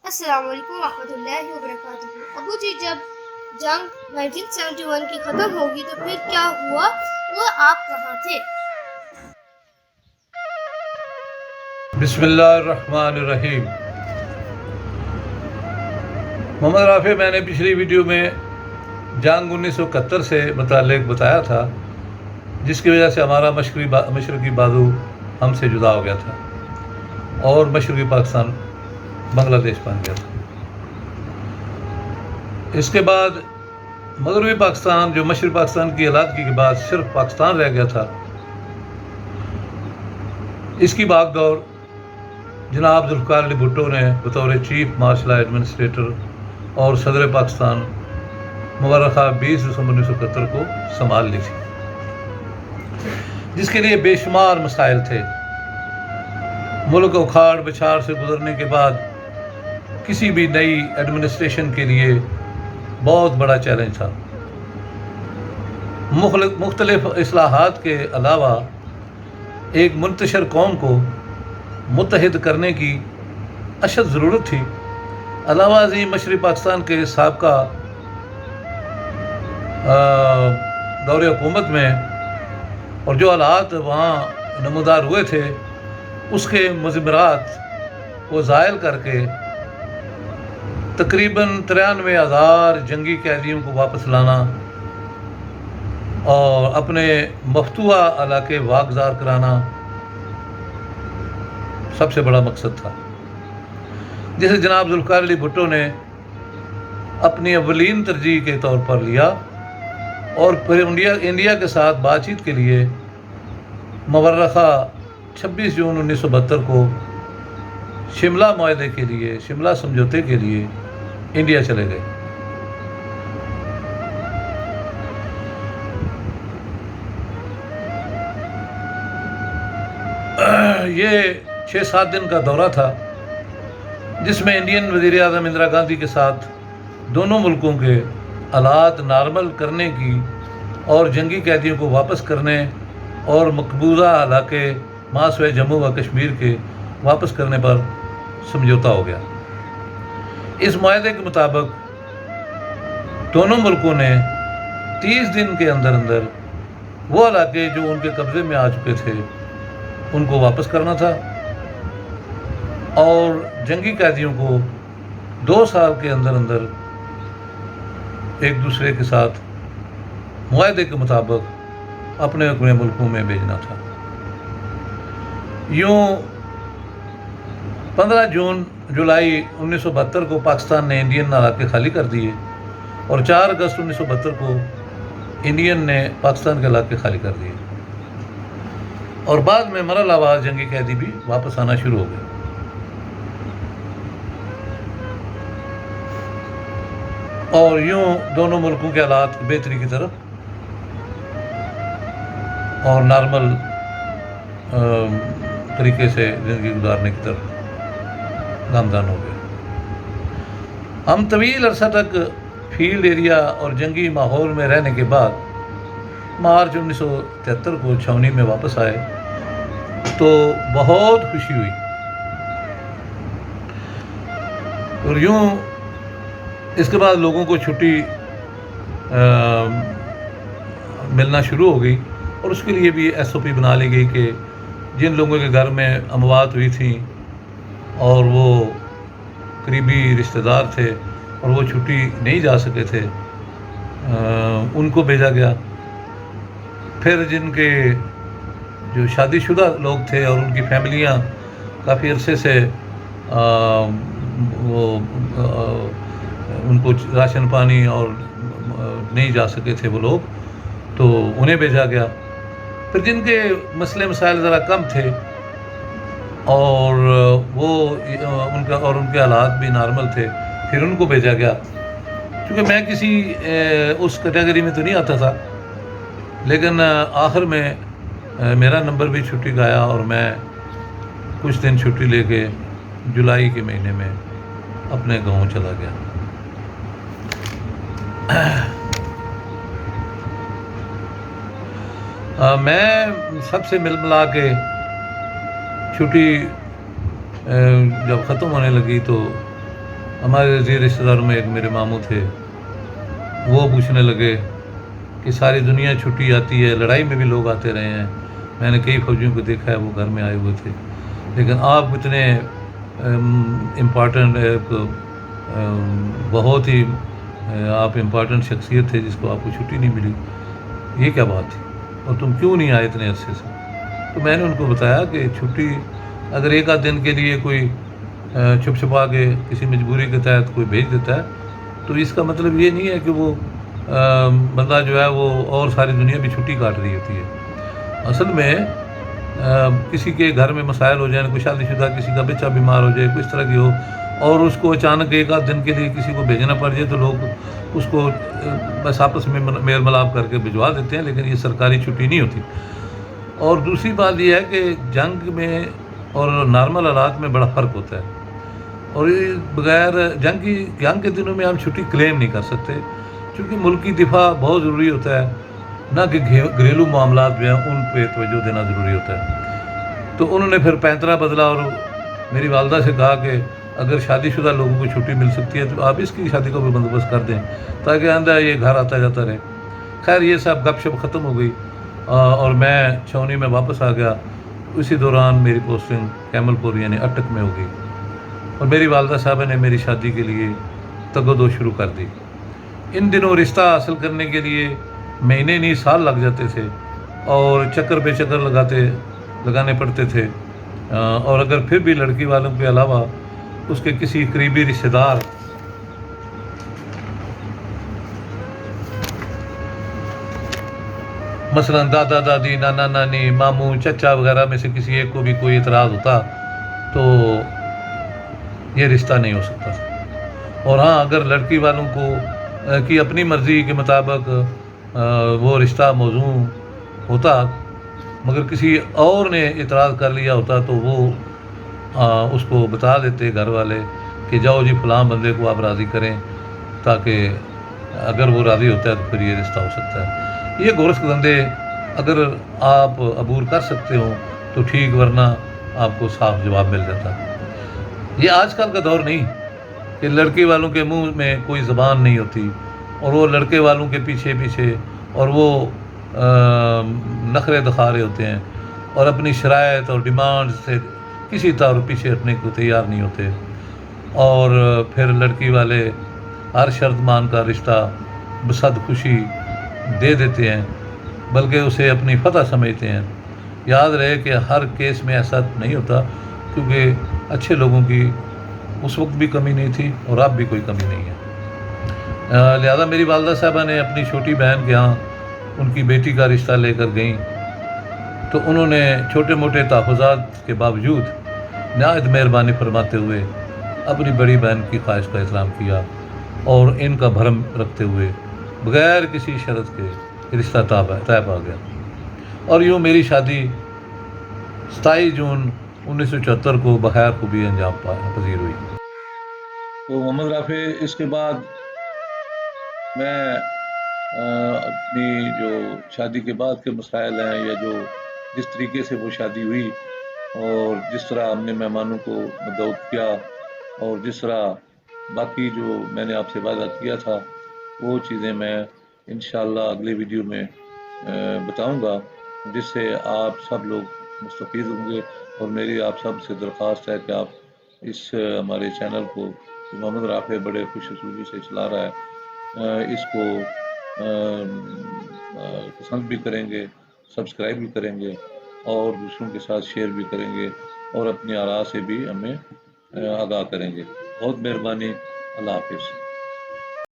السلام علیکم ورحمۃ اللہ وبرکاتہ۔ ابو جی، جب جنگ 1971 کی ختم ہوگی تو پھر کیا ہوا اور آپ کہاں تھے؟ بسم اللہ الرحمن الرحیم۔ محمد رافع، میں نے پچھلی ویڈیو میں جنگ 1971 سے متعلق بتایا تھا، جس کی وجہ سے ہمارا مشرقی بازو ہم سے جدا ہو گیا تھا اور مشرقی پاکستان بنگلہ دیش بن گیا تھا۔ اس کے بعد مغربی پاکستان، جو مشرقی پاکستان کی علحدگی کے بعد صرف پاکستان رہ گیا تھا، اس کی بھاگ دوڑ جناب ذوالفقار علی بھٹو نے بطور چیف مارشل ایڈمنسٹریٹر اور صدر پاکستان مورخہ 20 دسمبر 1971 کو سنبھال لی تھی، جس کے لیے بے شمار مسائل تھے۔ ملک اکھاڑ بچھاڑ سے گزرنے کے بعد کسی بھی نئی ایڈمنسٹریشن کے لیے بہت بڑا چیلنج تھا۔ مختلف اصلاحات کے علاوہ ایک منتشر قوم کو متحد کرنے کی اشد ضرورت تھی۔ علاوہ ازیں مشرقی پاکستان کے سابقہ دور حکومت میں اور جو حالات وہاں نمودار ہوئے تھے، اس کے مضمرات کو زائل کر کے تقریباً 93,000 جنگی قیدیوں کو واپس لانا اور اپنے مفتوحہ علاقے واگزار کرانا سب سے بڑا مقصد تھا، جسے جناب ذوالفقار علی بھٹو نے اپنی اولین ترجیح کے طور پر لیا اور پھر انڈیا کے ساتھ بات چیت کے لیے مورخہ 26 جون 1972 کو شملہ معاہدے کے لیے، شملہ سمجھوتے کے لیے انڈیا چلے گئے۔ یہ 6-7 دن کا دورہ تھا، جس میں انڈین وزیر اعظم اندرا گاندھی کے ساتھ دونوں ملکوں کے حالات نارمل کرنے کی اور جنگی قیدیوں کو واپس کرنے اور مقبوضہ علاقے ماسوئے جموں و کشمیر کے واپس کرنے پر سمجھوتا ہو گیا۔ اس معاہدے کے مطابق دونوں ملکوں نے 30 دن کے اندر وہ علاقے جو ان کے قبضے میں آ چکے تھے ان کو واپس کرنا تھا، اور جنگی قیدیوں کو 2 سال کے اندر ایک دوسرے کے ساتھ معاہدے کے مطابق اپنے ملکوں میں بھیجنا تھا۔ یوں 15 جولائی 1972 کو پاکستان نے انڈین علاقے خالی کر دیے اور 4 اگست 1972 کو انڈین نے پاکستان کے علاقے خالی کر دیے، اور بعد میں مرحلہ وار جنگی قیدی بھی واپس آنا شروع ہو گئے۔ اور یوں دونوں ملکوں کے حالات بہتری کی طرف اور نارمل طریقے سے زندگی گزارنے کی طرف گامزن ہو گئے۔ ہم طویل عرصہ تک فیلڈ ایریا اور جنگی ماحول میں رہنے کے بعد مارچ 1973 کو چھاونی میں واپس آئے تو بہت خوشی ہوئی، اور یوں اس کے بعد لوگوں کو چھٹی ملنا شروع ہو گئی، اور اس کے لیے بھی SOP بنا لی گئی کہ جن لوگوں کے گھر میں اموات ہوئی تھیں اور وہ قریبی رشتہ دار تھے اور وہ چھٹی نہیں جا سکے تھے، ان کو بھیجا گیا۔ پھر جن کے جو شادی شدہ لوگ تھے اور ان کی فیملیاں کافی عرصے سے ان کو راشن پانی اور نہیں جا سکے تھے وہ لوگ، تو انہیں بھیجا گیا۔ پھر جن کے مسئلے مسائل ذرا کم تھے اور وہ ان کے حالات بھی نارمل تھے، پھر ان کو بھیجا گیا۔ چونکہ میں کسی اس کیٹیگری میں تو نہیں آتا تھا، لیکن آخر میں میرا نمبر بھی چھٹی کا آیا اور میں کچھ دن چھٹی لے کے جولائی کے مہینے میں اپنے گاؤں چلا گیا۔ میں سب سے ملا کے چھٹی جب ختم ہونے لگی تو ہمارے عزیز رشتہ داروں میں ایک میرے ماموں تھے، وہ پوچھنے لگے کہ ساری دنیا چھٹی آتی ہے، لڑائی میں بھی لوگ آتے رہے ہیں، میں نے کئی فوجیوں کو دیکھا ہے وہ گھر میں آئے ہوئے تھے، لیکن آپ اتنے امپارٹنٹ ایک بہت ہی آپ امپارٹنٹ شخصیت تھے جس کو آپ کو چھٹی نہیں ملی، یہ کیا بات تھی اور تم کیوں نہیں آئے اتنے عرصے سے؟ تو میں نے ان کو بتایا کہ چھٹی اگر ایک آدھ دن کے لیے کوئی چھپ چھپا کے کسی مجبوری کے تحت کوئی بھیج دیتا ہے تو اس کا مطلب یہ نہیں ہے کہ وہ بندہ جو ہے وہ اور ساری دنیا بھی چھٹی کاٹ رہی ہوتی ہے۔ اصل میں کسی کے گھر میں مسائل ہو جائیں، کوئی شادی شدہ کسی کا بچہ بیمار ہو جائے، کوئی اس طرح کی ہو اور اس کو اچانک ایک آدھ دن کے لیے کسی کو بھیجنا پڑ جائے تو لوگ اس کو بس آپس میں میل ملاپ کر کے بھجوا دیتے ہیں، لیکن یہ سرکاری چھٹی نہیں ہوتی۔ اور دوسری بات یہ ہے کہ جنگ میں اور نارمل حالات میں بڑا فرق ہوتا ہے، اور یہ بغیر جنگ کے دنوں میں ہم چھٹی کلیم نہیں کر سکتے کیونکہ ملکی دفاع بہت ضروری ہوتا ہے، نہ کہ گھریلو معاملات جو ہیں ان پہ توجہ دینا ضروری ہوتا ہے۔ تو انہوں نے پھر پینترا بدلا اور میری والدہ سے کہا کہ اگر شادی شدہ لوگوں کو چھٹی مل سکتی ہے تو آپ اس کی شادی کا بھی بندوبست کر دیں تاکہ آئندہ یہ گھر آتا جاتا رہے۔ خیر یہ سب گپ شپ ختم ہو گئی اور میں چھاؤنی میں واپس آ گیا۔ اسی دوران میری پوسٹنگ کیمل پور یعنی اٹک میں ہو گئی اور میری والدہ صاحبہ نے میری شادی کے لیے تگ و دو شروع کر دی۔ ان دنوں رشتہ حاصل کرنے کے لیے مہینے نہیں سال لگ جاتے تھے اور چکر پہ چکر لگانے پڑتے تھے، اور اگر پھر بھی لڑکی والوں کے علاوہ اس کے کسی قریبی رشتہ دار مثلا دادا دادی، نانا نانی، ماموں، چچا وغیرہ میں سے کسی ایک کو بھی کوئی اعتراض ہوتا تو یہ رشتہ نہیں ہو سکتا تھا۔ اور ہاں اگر لڑکی والوں کو کی اپنی مرضی کے مطابق وہ رشتہ موزوں ہوتا مگر کسی اور نے اعتراض کر لیا ہوتا تو وہ اس کو بتا دیتے گھر والے کہ جاؤ جی فلاں بندے کو آپ راضی کریں، تاکہ اگر وہ راضی ہوتا ہے تو پھر یہ رشتہ ہو سکتا ہے۔ یہ گورس دندے اگر آپ عبور کر سکتے ہو تو ٹھیک، ورنہ آپ کو صاف جواب مل جاتا۔ یہ آج کل کا دور نہیں کہ لڑکی والوں کے منہ میں کوئی زبان نہیں ہوتی اور وہ لڑکے والوں کے پیچھے پیچھے اور وہ نخرے دکھا رہے ہوتے ہیں اور اپنی شرائط اور ڈیمانڈ سے کسی طور پیچھے ہٹنے کو تیار نہیں ہوتے، اور پھر لڑکی والے ہر شرط مان کا رشتہ بصد خوشی دے دیتے ہیں، بلکہ اسے اپنی فتح سمجھتے ہیں۔ یاد رہے کہ ہر کیس میں ایسا نہیں ہوتا، کیونکہ اچھے لوگوں کی اس وقت بھی کمی نہیں تھی اور اب بھی کوئی کمی نہیں ہے۔ لہذا میری والدہ صاحبہ نے اپنی چھوٹی بہن کے ہاں ان کی بیٹی کا رشتہ لے کر گئیں تو انہوں نے چھوٹے موٹے تحفظات کے باوجود نہایت مہربانی فرماتے ہوئے اپنی بڑی بہن کی خواہش کا احترام کیا اور ان کا بھرم رکھتے ہوئے بغیر کسی شرط کے رشتہ طے پا گیا، اور یوں میری شادی 27 جون 1974 کو بخیر خوبی انجام پذیر ہوئی۔ تو محمد رافع اس کے بعد میں اپنی جو شادی کے بعد کے مسائل ہیں یا جو جس طریقے سے وہ شادی ہوئی اور جس طرح ہم نے مہمانوں کو مدعوت کیا اور جس طرح باقی جو میں نے آپ سے وعدہ کیا تھا وہ چیزیں میں انشاءاللہ اگلے ویڈیو میں بتاؤں گا، جس سے آپ سب لوگ مستفید ہوں گے۔ اور میری آپ سب سے درخواست ہے کہ آپ اس ہمارے چینل کو محمد رافع بڑے خوش اسلوبی سے چلا رہا ہے اس کو پسند بھی کریں گے، سبسکرائب بھی کریں گے اور دوسروں کے ساتھ شیئر بھی کریں گے اور اپنی آراء سے بھی ہمیں آگاہ کریں گے۔ بہت مہربانی، اللہ حافظ۔